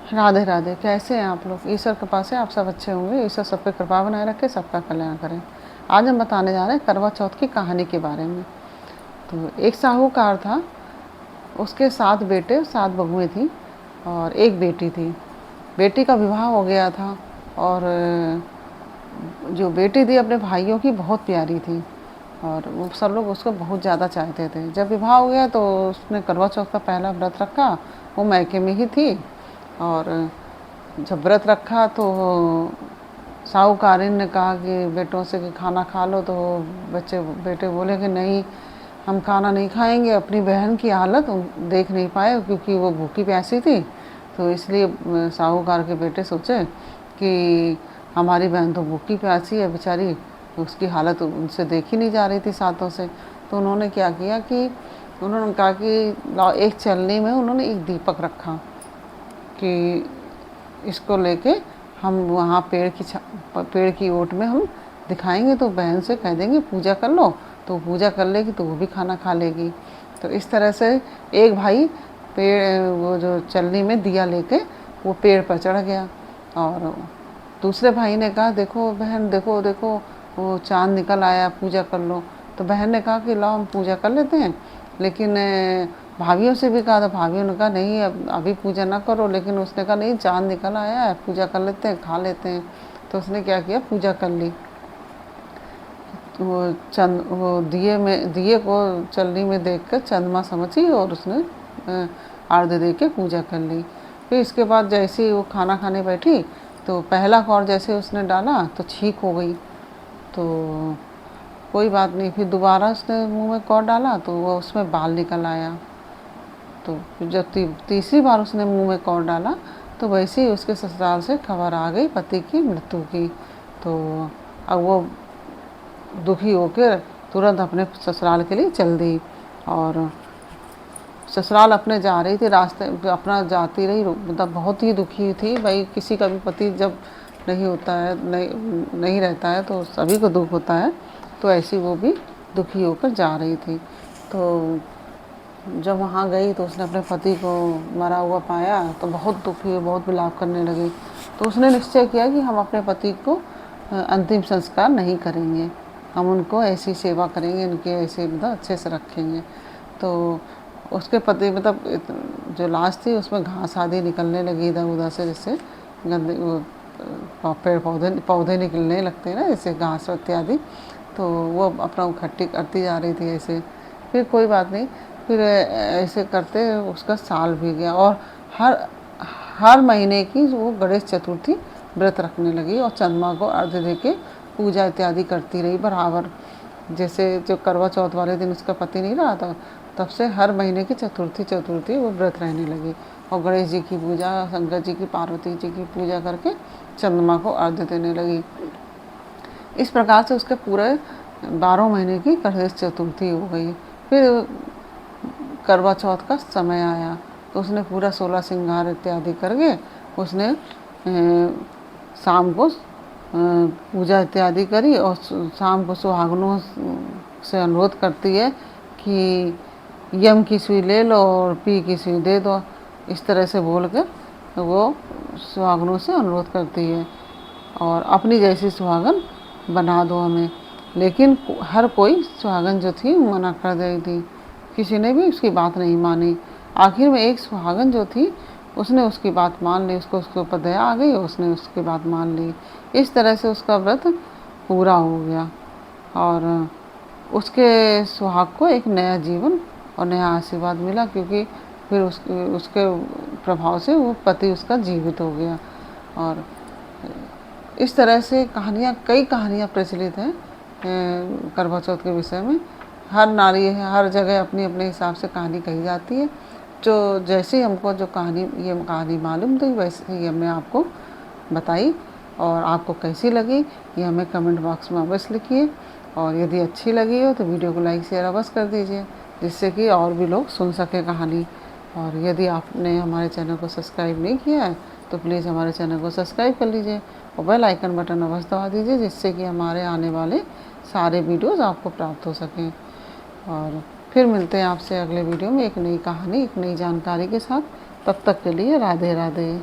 राधे राधे। कैसे हैं आप लोग? ईश्वर कृपा से आप सब अच्छे होंगे। ईश्वर सब पे कृपा बनाए रखे, सबका कल्याण करें। आज हम बताने जा रहे हैं करवा चौथ की कहानी के बारे में। तो एक साहूकार था, उसके 7 बेटे 7 बहुएं थी और एक बेटी थी। बेटी का विवाह हो गया था और जो बेटी थी अपने भाइयों की बहुत प्यारी थी और वो सब लोग उसको बहुत ज़्यादा चाहते थे। जब विवाह हो गया तो उसने करवा चौथ का पहला व्रत रखा। वो मायके में ही थी और जब व्रत रखा तो साहूकारिन ने कहा कि बेटों से कि खाना खा लो, तो बेटे बोले कि नहीं, हम खाना नहीं खाएंगे। अपनी बहन की हालत देख नहीं पाए क्योंकि वो भूखी प्यासी थी, तो इसलिए साहूकार के बेटे सोचे कि हमारी बहन तो भूखी प्यासी है बेचारी, उसकी हालत उनसे देखी नहीं जा रही थी साथों से। तो उन्होंने क्या किया कि उन्होंने कहा कि एक चलनी में उन्होंने एक दीपक रखा कि इसको लेके हम वहाँ पेड़ की ओट में हम दिखाएंगे, तो बहन से कह देंगे पूजा कर लो, तो पूजा कर लेगी तो वो भी खाना खा लेगी। तो इस तरह से एक भाई वो जो चलनी में दिया लेके वो पेड़ पर चढ़ गया और दूसरे भाई ने कहा देखो बहन, देखो देखो वो चाँद निकल आया, पूजा कर लो। तो बहन ने कहा कि लाओ हम पूजा कर लेते हैं, लेकिन भाभीियों से भी कहा था। भाभीियों ने कहा नहीं, अब अभी पूजा ना करो, लेकिन उसने कहा नहीं, चाँद निकल आया है, पूजा कर लेते हैं, खा लेते हैं। तो उसने क्या किया, पूजा कर ली। वो दिए को चलनी में देखकर चंद्रमा समझी और उसने आरती दे के पूजा कर ली। फिर इसके बाद जैसे ही वो खाना खाने बैठी तो पहला कौर जैसे उसने डाला तो छींक हो गई। तो कोई बात नहीं, फिर दोबारा उसने मुंह में कौर डाला तो वो उसमें बाल निकल आया। तो जब तीसरी बार उसने मुंह में कौर डाला तो वैसे ही उसके ससुराल से खबर आ गई पति की मृत्यु की। तो अब वो दुखी होकर तुरंत अपने ससुराल के लिए चल दी और ससुराल अपने जा रही थी, रास्ते अपना जाती रही, मतलब बहुत ही दुखी थी। भाई किसी का भी पति जब नहीं होता है, नहीं रहता है तो सभी को दुख होता है। तो ऐसी वो भी दुखी होकर जा रही थी। तो जब वहाँ गई तो उसने अपने पति को मरा हुआ पाया तो बहुत दुखी हुई, बहुत विलाप करने लगी। तो उसने निश्चय किया कि हम अपने पति को अंतिम संस्कार नहीं करेंगे, हम उनको ऐसी सेवा करेंगे, उनके ऐसे मतलब अच्छे से रखेंगे। तो उसके पति मतलब जो लाश थी उसमें घास आदि निकलने लगी इधर उधर से, जैसे गंदे पेड़ पौधे निकलने लगते हैं ना, जैसे घास इत्यादि। तो वो अपना इकट्ठी करती जा रही थी ऐसे। फिर कोई बात नहीं, फिर ऐसे करते उसका साल भी गया और हर महीने की वो गणेश चतुर्थी व्रत रखने लगी और चंद्रमा को अर्घ्य दे के पूजा इत्यादि करती रही बराबर। जैसे जो करवा चौथ वाले दिन उसका पति नहीं रहा था, तब से हर महीने की चतुर्थी वो व्रत रहने लगी और गणेश जी की पूजा, शंकर जी की, पार्वती जी की पूजा करके चंद्रमा को अर्घ्य देने लगी। इस प्रकार से उसके पूरे 12 महीने की गणेश चतुर्थी हो गई। फिर करवा चौथ का समय आया तो उसने पूरा 16 श्रृंगार इत्यादि करके उसने शाम को पूजा इत्यादि करी और शाम को सुहागनों से अनुरोध करती है कि यम की सुई ले लो और पी की सुई दे दो। इस तरह से बोलकर वो सुहागनों से अनुरोध करती है और अपनी जैसी सुहागन बना दो हमें। लेकिन हर कोई सुहागन जो थी मना कर रही थी, किसी ने भी उसकी बात नहीं मानी। आखिर में एक सुहागन जो थी उसने उसकी बात मान ली, उसके ऊपर दया आ गई और उसने उसकी बात मान ली। इस तरह से उसका व्रत पूरा हो गया और उसके सुहाग को एक नया जीवन और नया आशीर्वाद मिला, क्योंकि फिर उसके प्रभाव से वो पति उसका जीवित हो गया। और इस तरह से कई कहानियाँ प्रचलित हैं करवा चौथ के विषय में। हर नारी है, हर जगह अपनी अपने हिसाब से कहानी कही जाती है। जो जैसे हमको ये कहानी मालूम थी वैसे ही हमने आपको बताई। और आपको कैसी लगी ये हमें कमेंट बॉक्स में अवश्य लिखिए और यदि अच्छी लगी हो तो वीडियो को लाइक शेयर अवश्य कर दीजिए, जिससे कि और भी लोग सुन सकें कहानी। और यदि आपने हमारे चैनल को सब्सक्राइब नहीं किया है तो प्लीज़ हमारे चैनल को सब्सक्राइब कर लीजिए और बेल आइकन बटन अवश्य दबा दीजिए, जिससे कि हमारे आने वाले सारे वीडियोज़ आपको प्राप्त हो सकें। और फिर मिलते हैं आपसे अगले वीडियो में एक नई कहानी, एक नई जानकारी के साथ। तब तक के लिए राधे राधे।